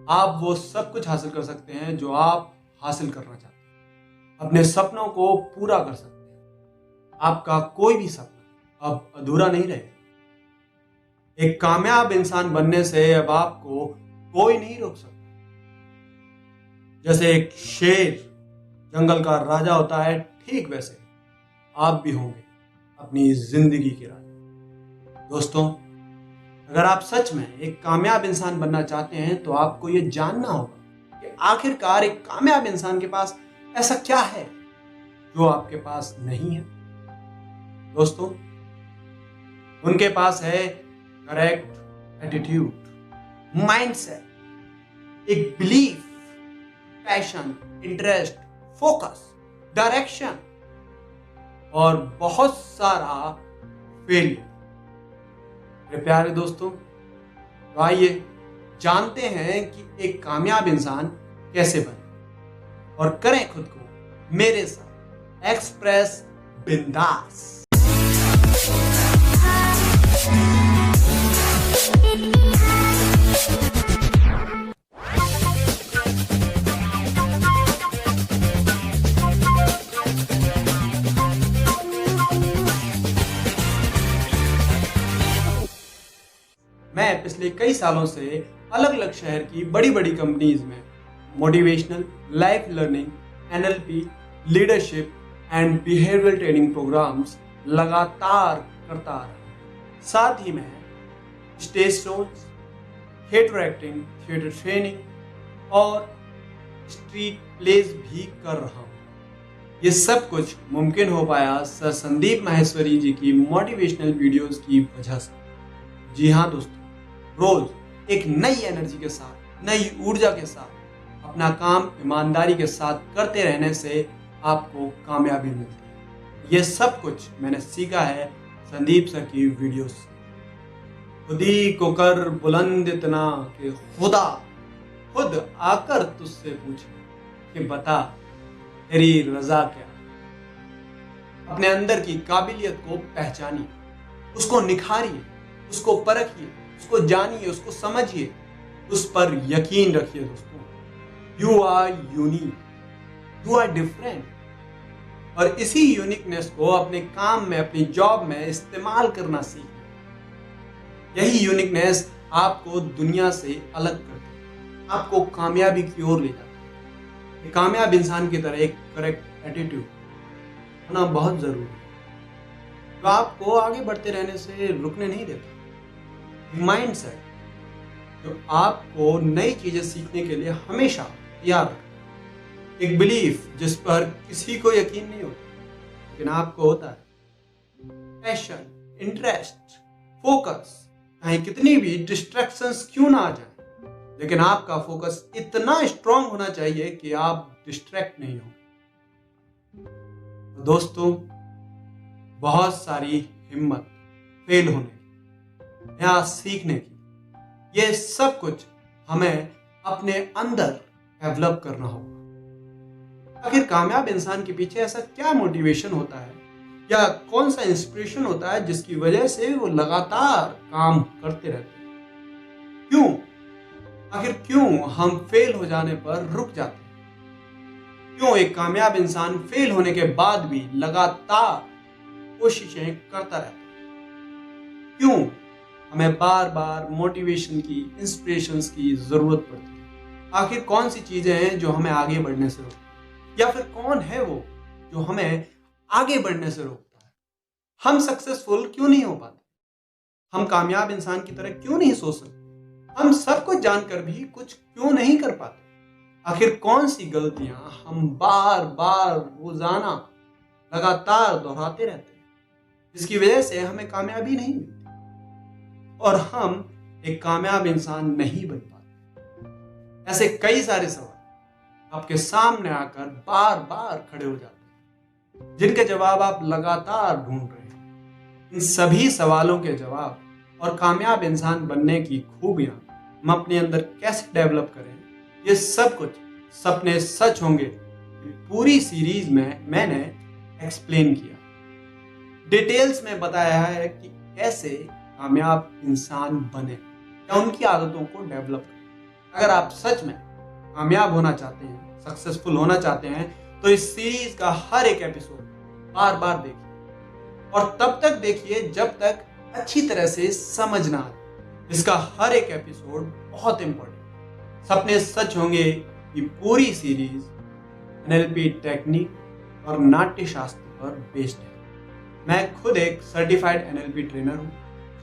आप वो सब कुछ हासिल कर सकते हैं जो आप हासिल करना चाहते हैं। अपने सपनों को पूरा कर सकते हैं। आपका कोई भी सपना अब अधूरा नहीं रहेगा। एक कामयाब इंसान बनने से अब आपको कोई नहीं रोक सकता। जैसे एक शेर जंगल का राजा होता है, ठीक वैसे आप भी होंगे अपनी जिंदगी के राजा। दोस्तों, अगर आप सच में एक कामयाब इंसान बनना चाहते हैं तो आपको यह जानना होगा कि आखिरकार एक कामयाब इंसान के पास ऐसा क्या है जो आपके पास नहीं है। दोस्तों, उनके पास है करेक्ट एटीट्यूड, माइंडसेट, एक belief, passion, interest, focus, direction और बहुत सारा फेलियर। मेरे प्यारे दोस्तों, तो आइए जानते हैं कि एक कामयाब इंसान कैसे बने और करें खुद को मेरे साथ एक्सप्रेस बिंदास। मैं पिछले कई सालों से अलग अलग शहर की बड़ी बड़ी कंपनीज में motivational, life learning, NLP, leadership and behavioural training programmes लगातार करता आ रहा हूं। साथ ही मैं stage shows, theatre acting, theatre training और स्ट्रीट प्लेस भी कर रहा हूँ। ये सब कुछ मुमकिन हो पाया सर संदीप माहेश्वरी जी की मोटिवेशनल वीडियोस की वजह से। जी हाँ दोस्तों, रोज एक नई एनर्जी के साथ, नई ऊर्जा के साथ अपना काम ईमानदारी के साथ करते रहने से आपको कामयाबी मिलती है। ये सब कुछ मैंने सीखा है संदीप सर की वीडियोस से। खुदी को कर बुलंद इतना कि खुदा खुद आकर तुझसे पूछे कि बता तेरी रजा क्या। अपने अंदर की काबिलियत को पहचानिए, उसको निखारिए, उसको परखिए, उसको जानिए, उसको समझिए, उस पर यकीन रखिए। दोस्तों, you are unique, you are different और इसी यूनिकनेस को अपने काम में, अपनी जॉब में इस्तेमाल करना सीखिए। यही यूनिकनेस आपको दुनिया से अलग करती है, आपको कामयाबी की ओर ले जाती है। एक कामयाब इंसान की तरह एक करेक्ट एटीट्यूड होना बहुत जरूरी है, तो आपको आगे बढ़ते रहने से रुकने नहीं देता। माइंडसेट जो आपको नई चीजें सीखने के लिए हमेशा तैयार रखता है। एक बिलीफ जिस पर किसी को यकीन नहीं होता लेकिन आपको होता है। पैशन, इंटरेस्ट, फोकस, चाहे कितनी भी डिस्ट्रैक्शंस क्यों ना आ जाए, लेकिन आपका फोकस इतना स्ट्रांग होना चाहिए कि आप डिस्ट्रैक्ट नहीं हो। तो दोस्तों, बहुत सारी हिम्मत फेल होने की या सीखने की, ये सब कुछ हमें अपने अंदर डेवलप करना होगा। आखिर कामयाब इंसान के पीछे ऐसा क्या मोटिवेशन होता है या कौन सा इंस्पिरेशन होता है जिसकी वजह से वो लगातार काम करते रहते हैं? क्यों, आखिर क्यों हम फेल हो जाने पर रुक जाते हैं? क्यों एक कामयाब इंसान फेल होने के बाद भी लगातार कोशिशें करता रहता है? क्यों हमें बार बार मोटिवेशन की, इंस्पिरेशंस की जरूरत पड़ती है? आखिर कौन सी चीजें हैं जो हमें आगे बढ़ने से रोकती है, या फिर कौन है वो जो हमें आगे बढ़ने से रोकता है? हम सक्सेसफुल क्यों नहीं हो पाते? हम कामयाब इंसान की तरह क्यों नहीं सोच सकते? हम सब कुछ जानकर भी कुछ क्यों नहीं कर पाते? आखिर कौन सी गलतियां हम बार बार रोजाना लगातार दोहराते रहते हैं जिसकी वजह से हमें कामयाबी नहीं मिलती और हम एक कामयाब इंसान नहीं बन पाते? ऐसे कई सारे सवाल आपके सामने आकर बार बार खड़े हो जाते हैं जिनके जवाब आप लगातार ढूंढ रहे हैं। इन सभी सवालों के जवाब और कामयाब इंसान बनने की खूबियां हम अपने अंदर कैसे डेवलप करें, ये सब कुछ सपने सच होंगे पूरी सीरीज में मैंने एक्सप्लेन किया, डिटेल्स में बताया है कि कैसे कामयाब इंसान बने या उनकी आदतों को डेवलप करें अगर आप सच में कामयाब होना चाहते हैं, सक्सेसफुल होना चाहते हैं, तो इस सीरीज का हर एक एपिसोड बार बार देखिए और तब तक देखिए जब तक अच्छी तरह से समझ ना आए। इसका हर एक एपिसोड बहुत इंपॉर्टेंट। सपने सच होंगे कि पूरी सीरीज एनएलपी टेक्निक और नाट्य शास्त्र पर बेस्ड है। मैं खुद एक सर्टिफाइड एनएलपी ट्रेनर हूं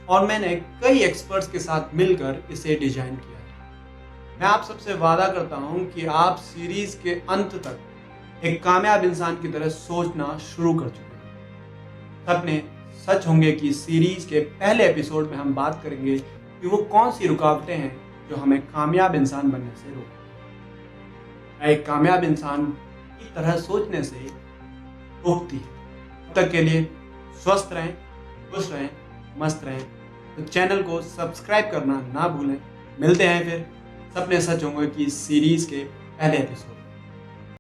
और मैंने कई एक्सपर्ट्स के साथ मिलकर इसे डिजाइन किया है। मैं आप सबसे वादा करता हूं कि आप सीरीज के अंत तक एक कामयाब इंसान की तरह सोचना शुरू कर चुके हैं। सपने सच होंगे कि सीरीज के पहले एपिसोड में हम बात करेंगे कि वो कौन सी रुकावटें हैं जो हमें कामयाब इंसान बनने से रोकती है, एक कामयाब इंसान की तरह सोचने से रोकती है। तब तक के लिए स्वस्थ रहें, खुश रहें, मस्त रहें। तो चैनल को सब्सक्राइब करना ना भूलें। मिलते हैं फिर सपने सच होंगे की सीरीज के पहले एपिसोड।